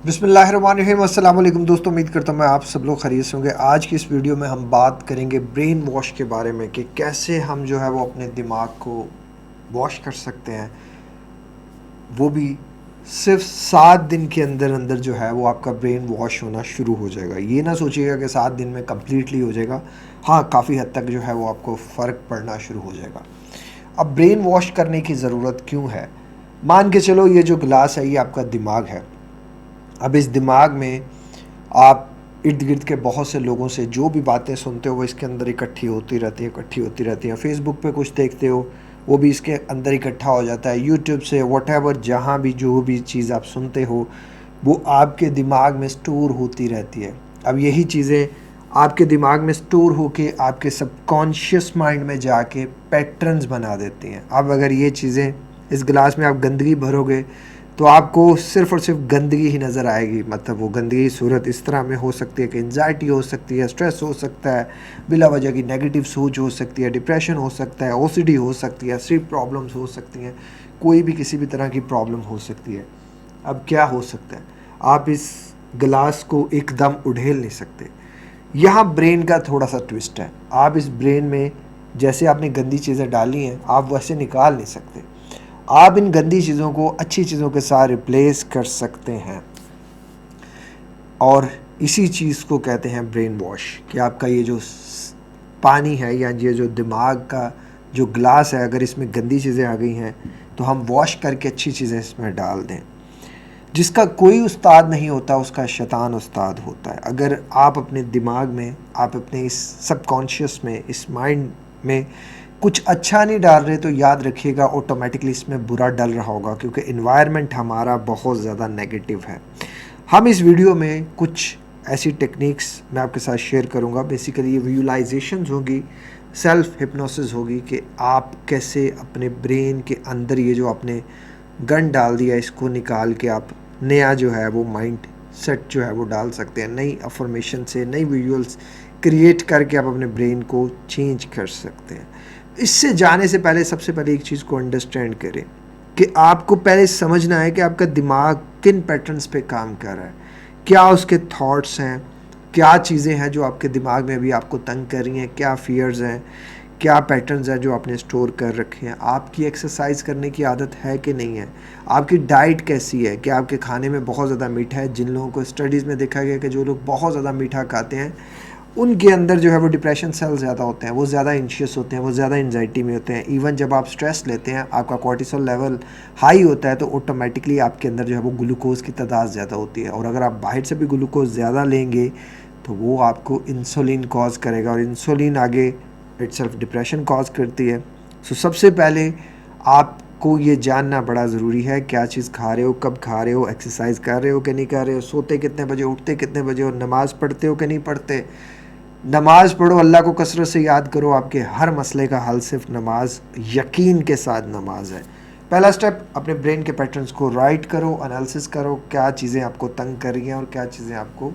बिस्मिल्लाहिर्रहमानिर्रहीम। अस्सलाम वालेकुम दोस्तों, उम्मीद करता हूँ मैं आप सब लोग खैरियत से होंगे। आज की इस वीडियो में हम बात करेंगे ब्रेन वॉश के बारे में कि कैसे हम जो है वो अपने दिमाग को वॉश कर सकते हैं। वो भी सिर्फ 7 दिन के अंदर अंदर जो है वो आपका ब्रेन वॉश होना शुरू हो जाएगा। ये ना सोचिएगा कि 7 दिन में कम्प्लीटली हो जाएगा। हाँ, काफ़ी हद तक जो है वो आपको फ़र्क पड़ना शुरू हो जाएगा। अब ब्रेन वॉश करने की ज़रूरत क्यों है? मान के चलो ये जो गिलास है ये आपका दिमाग है। अब इस दिमाग में आप इर्द गिर्द के बहुत से लोगों से जो भी बातें सुनते हो वो इसके अंदर इकट्ठी होती रहती है, इकट्ठी होती रहती हैं। फेसबुक पे कुछ देखते हो वो भी इसके अंदर इकट्ठा हो जाता है। यूट्यूब से व्हाटएवर जहाँ भी जो भी चीज़ आप सुनते हो वो आपके दिमाग में स्टोर होती रहती है। अब यही चीज़ें आपके दिमाग में स्टोर होके आपके सबकॉन्शियस माइंड में जाके पैटर्न्स बना देती हैं। अब अगर ये चीज़ें इस गिलास में आप गंदगी भरोगे तो आपको सिर्फ़ और सिर्फ गंदगी ही नज़र आएगी। मतलब वो गंदगी की सूरत इस तरह में हो सकती है कि एंजाइटी हो सकती है, स्ट्रेस हो सकता है, बिला वजह की नेगेटिव सोच हो सकती है, डिप्रेशन हो सकता है, ओसीडी हो सकती है, स्लीप प्रॉब्लम्स हो सकती हैं, कोई भी किसी भी तरह की प्रॉब्लम हो सकती है। अब क्या हो सकता है? आप इस गिलास को एकदम उड़ेल नहीं सकते। यहाँ ब्रेन का थोड़ा सा ट्विस्ट है। आप इस ब्रेन में जैसे आपने गंदी चीज़ें डाली हैं आप वैसे निकाल नहीं सकते। आप इन गंदी चीज़ों को अच्छी चीज़ों के साथ रिप्लेस कर सकते हैं, और इसी चीज़ को कहते हैं ब्रेन वॉश। कि आपका ये जो पानी है या ये जो दिमाग का जो ग्लास है, अगर इसमें गंदी चीज़ें आ गई हैं तो हम वॉश करके अच्छी चीज़ें इसमें डाल दें। जिसका कोई उस्ताद नहीं होता उसका शैतान उस्ताद होता है। अगर आप अपने दिमाग में, आप अपने इस सबकॉन्शियस में, इस माइंड में कुछ अच्छा नहीं डाल रहे तो याद रखिएगा ऑटोमेटिकली इसमें बुरा डल रहा होगा, क्योंकि इन्वायरमेंट हमारा बहुत ज़्यादा नेगेटिव है। हम इस वीडियो में कुछ ऐसी टेक्निक्स मैं आपके साथ शेयर करूंगा। बेसिकली ये विजुअलाइजेशंस होगी, सेल्फ हिप्नोसिस होगी कि आप कैसे अपने ब्रेन के अंदर ये जो आपने गन डाल दिया इसको निकाल के आप नया जो है वो माइंड सेट जो है वो डाल सकते हैं। नई अफर्मेशन से नई विजुअल्स क्रिएट करके आप अपने ब्रेन को चेंज कर सकते हैं। इससे जाने से पहले सबसे पहले एक चीज़ को अंडरस्टैंड करें कि आपको पहले समझना है कि आपका दिमाग किन पैटर्न्स पे काम कर रहा है, क्या उसके थॉट्स हैं, क्या चीज़ें हैं जो आपके दिमाग में अभी आपको तंग कर रही हैं, क्या फियर्स हैं, क्या पैटर्न्स हैं जो आपने स्टोर कर रखे हैं। आपकी एक्सरसाइज करने की आदत है कि नहीं है, आपकी डाइट कैसी है, कि आपके खाने में बहुत ज़्यादा मीठा है। जिन लोगों को स्टडीज़ में देखा गया कि जो लोग बहुत ज़्यादा मीठा खाते हैं उनके अंदर जो है वो डिप्रेशन सेल ज़्यादा होते हैं, वो ज़्यादा एंशियस होते हैं, वो ज़्यादा एंजाइटी में होते हैं। इवन जब आप स्ट्रेस लेते हैं आपका कॉर्टिसोल लेवल हाई होता है तो ऑटोमेटिकली आपके अंदर जो है वो ग्लूकोज़ की तादाद ज़्यादा होती है, और अगर आप बाहर से भी ग्लूकोज़ ज़्यादा लेंगे तो वो आपको इंसुलिन कॉज करेगा, और इंसुलिन आगे इटसेल्फ डिप्रेशन कॉज करती है। सो सबसे पहले आपको ये जानना बड़ा ज़रूरी है क्या चीज़ खा रहे हो, कब खा रहे हो, एक्सरसाइज कर रहे हो कि नहीं कर रहे हो, सोते कितने बजे, उठते कितने बजे, और नमाज़ पढ़ते हो कि नहीं पढ़ते। नमाज़ पढ़ो, अल्लाह को कसरत से याद करो, आपके हर मसले का हल सिर्फ नमाज, यकीन के साथ नमाज है। पहला स्टेप, अपने ब्रेन के पैटर्न्स को राइट करो, एनालिसिस करो क्या चीज़ें आपको तंग कर रही हैं और क्या चीज़ें आपको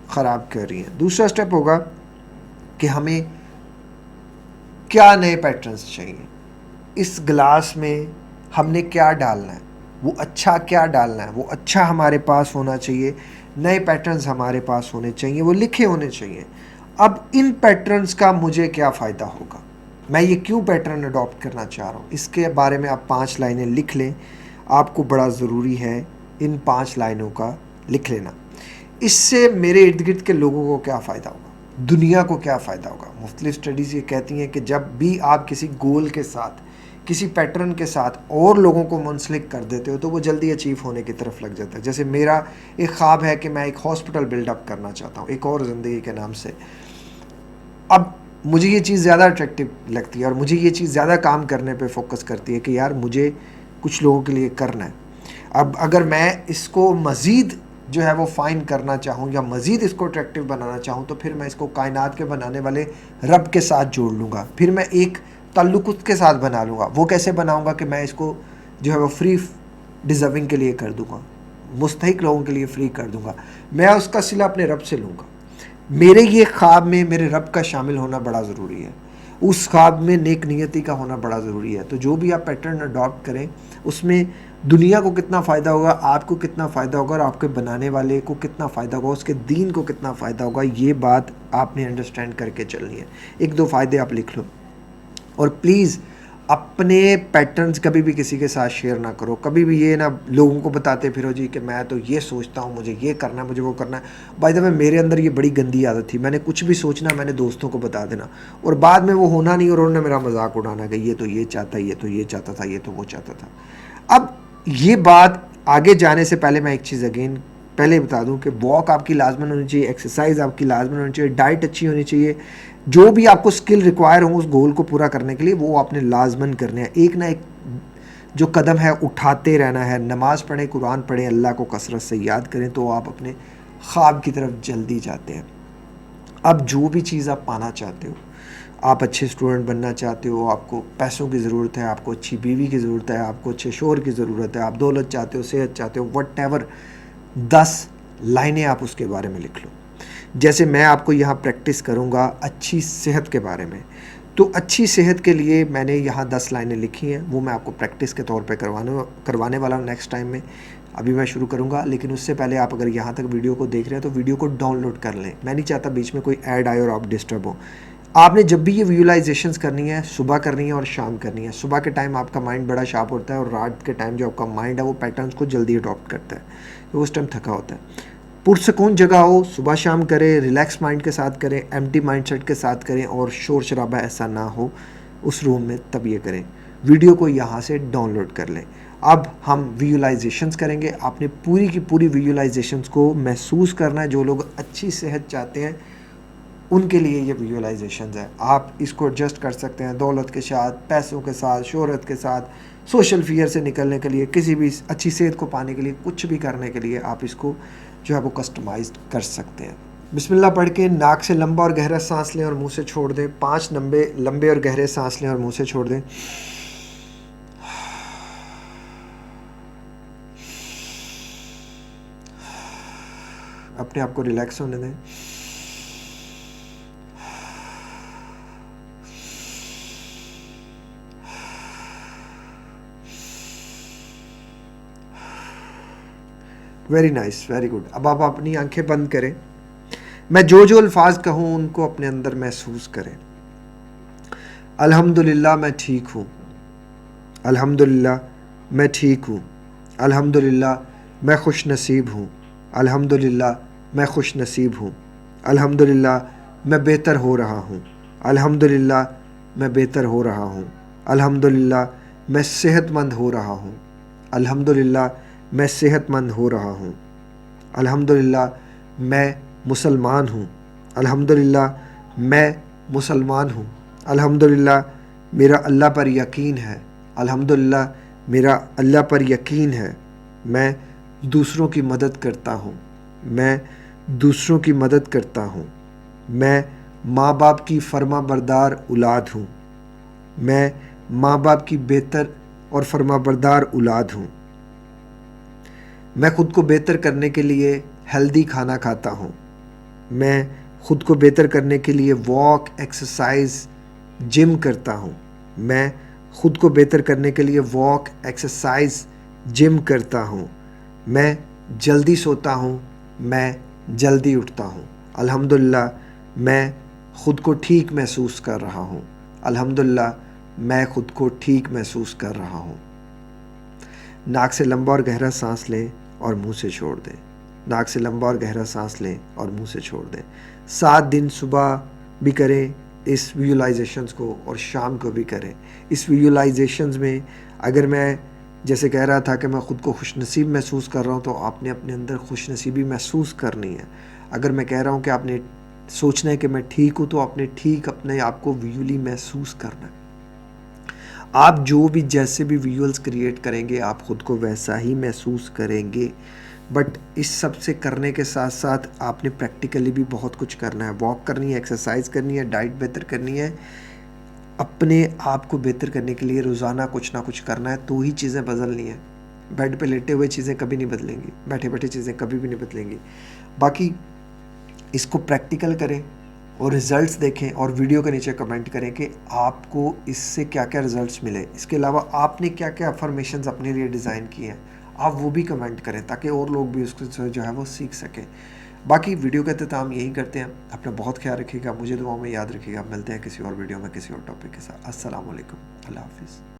ख़राब कर रही हैं। दूसरा स्टेप होगा कि हमें क्या नए पैटर्न्स चाहिए, इस गिलास में हमने क्या डालना है, वो अच्छा क्या डालना है, वो अच्छा हमारे पास होना चाहिए, नए पैटर्न्स हमारे पास होने चाहिए, वो लिखे होने चाहिए। अब इन पैटर्न्स का मुझे क्या फ़ायदा होगा, मैं ये क्यों पैटर्न अडॉप्ट करना चाह रहा हूँ, इसके बारे में आप 5 लाइनें लिख लें। आपको बड़ा ज़रूरी है इन 5 लाइनों का लिख लेना। इससे मेरे इर्द गिर्द के लोगों को क्या फ़ायदा होगा, दुनिया को क्या फ़ायदा होगा। मुख्तलिफ स्टडीज़ ये कहती हैं कि जब भी आप किसी गोल के साथ, किसी पैटर्न के साथ और लोगों को मुंसलिक कर देते हो तो वो जल्दी अचीव होने की तरफ लग जाता है। जैसे मेरा एक ख्वाब है कि मैं एक हॉस्पिटल बिल्डअप करना चाहता हूँ, एक और ज़िंदगी के नाम से। अब मुझे ये चीज़ ज़्यादा अट्रैक्टिव लगती है और मुझे ये चीज़ ज़्यादा काम करने पे फोकस करती है कि यार मुझे कुछ लोगों के लिए करना है। अब अगर मैं इसको मज़ीद जो है वो फ़ाइन करना चाहूँ या मज़ीद इसको अट्रैक्टिव बनाना चाहूँ तो फिर मैं इसको कायनात के बनाने वाले रब के साथ जोड़ लूँगा, फिर मैं एक ताल्लुक़ उसके साथ बना लूँगा। वो कैसे बनाऊँगा कि मैं इसको जो है वो फ्री डिज़र्विंग के लिए कर दूँगा, मुस्तहिक लोगों के लिए फ्री कर दूँगा। मैं उसका सिला अपने रब से लूँगा। मेरे ये ख्वाब में मेरे रब का शामिल होना बड़ा ज़रूरी है, उस ख्वाब में नेक नियति का होना बड़ा ज़रूरी है। तो जो भी आप पैटर्न अडॉप्ट करें उसमें दुनिया को कितना फ़ायदा होगा, आपको कितना फ़ायदा होगा और आपके बनाने वाले को कितना फ़ायदा होगा, उसके दीन को कितना फ़ायदा होगा, ये बात आपने अंडरस्टैंड करके चलनी है। एक दो फ़ायदे आप लिख लो। और प्लीज़ अपने पैटर्न्स कभी भी किसी के साथ शेयर ना करो। कभी भी ये ना लोगों को बताते फिरो जी कि मैं तो ये सोचता हूँ, मुझे ये करना है, मुझे वो करना है। बाय द वे मेरे अंदर ये बड़ी गंदी आदत थी, मैंने कुछ भी सोचना मैंने दोस्तों को बता देना और बाद में वो होना नहीं और उन्होंने मेरा मजाक उड़ाना कि ये तो ये चाहता, ये तो ये चाहता था, ये तो वो चाहता था। अब ये बात आगे जाने से पहले मैं एक चीज़ अगेन पहले बता दूं कि वॉक आपकी लाजमन होनी चाहिए, एक्सरसाइज आपकी लाजमन होनी चाहिए, डाइट अच्छी होनी चाहिए, जो भी आपको स्किल रिक्वायर हो उस गोल को पूरा करने के लिए वो आपने लाजमन करने हैं। एक ना एक जो कदम है उठाते रहना है। नमाज पढ़ें, कुरान पढ़ें, अल्लाह को कसरत से याद करें तो आप अपने ख्वाब की तरफ जल्दी जाते हैं। अब जो भी चीज़ आप पाना चाहते हो, आप अच्छे स्टूडेंट बनना चाहते हो, आपको पैसों की ज़रूरत है, आपको अच्छी बीवी की ज़रूरत है, आपको अच्छे शोहर की ज़रूरत है, आप दौलत चाहते हो, सेहत चाहते हो, व्हाटएवर, 10 लाइनें आप उसके बारे में लिख लो। जैसे मैं आपको यहाँ प्रैक्टिस करूँगा अच्छी सेहत के बारे में, तो अच्छी सेहत के लिए मैंने यहाँ 10 लाइनें लिखी हैं, वो मैं आपको प्रैक्टिस के तौर पे करवाने वाला हूँ नेक्स्ट टाइम में। अभी मैं शुरू करूँगा, लेकिन उससे पहले आप अगर यहाँ तक वीडियो को देख रहे हैं तो वीडियो को डाउनलोड कर लें। मैं नहीं चाहता बीच में कोई ऐड आए और आप डिस्टर्ब हो। आपने जब भी ये विजुअलाइजेशंस करनी है, सुबह करनी है और शाम करनी है। सुबह के टाइम आपका माइंड बड़ा शार्प होता है और रात के टाइम जो आपका माइंड है वो पैटर्न्स को जल्दी अडॉप्ट करता है, तो उस टाइम थका होता है। पुरसकून जगह हो, सुबह शाम करें, रिलैक्स माइंड के साथ करें, एम्प्टी माइंडसेट के साथ करें और शोर शराबा ऐसा ना हो उस रूम में, तब ये करें। वीडियो को यहाँ से डाउनलोड कर लें। अब हम विजुअलाइजेशंस करेंगे। आपने पूरी की पूरी विजुअलाइजेशंस को महसूस करना है। जो लोग अच्छी सेहत चाहते हैं उनके लिए ये विजुअलाइजेशंस है। आप इसको एडजस्ट कर सकते हैं दौलत के साथ, पैसों के साथ, शोहरत के साथ, सोशल फियर से निकलने के लिए, किसी भी अच्छी सेहत को पाने के लिए, कुछ भी करने के लिए आप इसको जो है वो कस्टमाइज कर सकते हैं। बिस्मिल्लाह पढ़ के नाक से लंबा और गहरा सांस लें और मुंह से छोड़ दें। 5 लंबे और गहरे सांस लें और मुंह से छोड़ दें। अपने आप को रिलैक्स होने दें। Very nice, very good. अब आप अपनी आंखें बंद करें। मैं जो जो अल्फाज कहूँ उनको अपने अंदर महसूस करें। अल्हम्दुलिल्लाह मैं ठीक हूँ, अल्हम्दुलिल्लाह मैं ठीक हूँ, अल्हम्दुलिल्लाह मैं खुश नसीब हूँ, अल्हम्दुलिल्लाह मैं खुश नसीब हूँ, अल्हम्दुलिल्लाह मैं बेहतर हो रहा हूँ, अल्हम्दुलिल्लाह मैं बेहतर हो रहा हूँ, अल्हम्दुलिल्लाह मैं सेहतमंद हो रहा हूँ, अल्हम्दुलिल्लाह मैं सेहतमंद हो रहा हूँ, अल्हम्दुलिल्लाह मैं मुसलमान हूँ, अल्हम्दुलिल्लाह मैं मुसलमान हूँ, अल्हम्दुलिल्लाह मेरा अल्लाह पर यकीन है, अल्हम्दुलिल्लाह मेरा अल्लाह पर यकीन है, मैं दूसरों की मदद करता हूँ, मैं दूसरों की मदद करता हूँ, मैं माँ बाप की फर्मा बरदार औलाद हूँ, मैं माँ बाप की बेहतर और फर्मा बरदार औलाद हूँ, मैं ख़ुद को बेहतर करने के लिए हेल्दी खाना खाता हूँ, मैं ख़ुद को बेहतर करने के लिए वॉक, एक्सरसाइज, जिम करता हूँ, मैं ख़ुद को बेहतर करने के लिए वॉक, एक्सरसाइज, जिम करता हूँ, मैं जल्दी सोता हूँ, मैं जल्दी उठता हूँ, अल्हम्दुलिल्लाह मैं ख़ुद को ठीक महसूस कर रहा हूँ, अल्हम्दुलिल्लाह मैं ख़ुद को ठीक महसूस कर रहा हूँ। नाक से लंबा और गहरा सांस लें और मुंह से छोड़ दें। नाक से लंबा और गहरा सांस लें और मुंह से छोड़ दें। 7 दिन सुबह भी करें इस विजुअलाइजेशंस को और शाम को भी करें। इस विजुअलाइजेशंस में अगर मैं जैसे कह रहा था कि मैं ख़ुद को खुशनसीब महसूस कर रहा हूँ, तो आपने अपने अंदर खुशनसीबी महसूस करनी है। अगर मैं कह रहा हूँ कि आपने सोचना है कि मैं ठीक हूँ, तो आपने ठीक अपने आप को विजुअली महसूस करना है। आप जो भी जैसे भी विजुअल्स क्रिएट करेंगे आप ख़ुद को वैसा ही महसूस करेंगे। बट इस सब से करने के साथ साथ आपने प्रैक्टिकली भी बहुत कुछ करना है। वॉक करनी है, एक्सरसाइज करनी है, डाइट बेहतर करनी है, अपने आप को बेहतर करने के लिए रोज़ाना कुछ ना कुछ करना है, तो ही चीज़ें बदलनी है। बेड पे लेटे हुए चीज़ें कभी नहीं बदलेंगी, बैठे बैठे चीज़ें कभी भी नहीं बदलेंगी। बाकी इसको प्रैक्टिकल करें, और रिज़ल्ट्स देखें और वीडियो के नीचे कमेंट करें कि आपको इससे क्या-क्या रिज़ल्ट्स मिले। इसके अलावा आपने क्या-क्या अफ़र्मेशंस अपने लिए डिज़ाइन किए हैं, आप वो भी कमेंट करें ताकि और लोग भी उसको से जो है वो सीख सकें। बाकी वीडियो का इख्तिताम यही करते हैं। अपना बहुत ख्याल रखिएगा, मुझे दुआओं में याद रखिएगा। मिलते हैं किसी और वीडियो में किसी और टॉपिक के साथ। अस्सलाम वालेकुम, अल्लाह हाफ़िज़।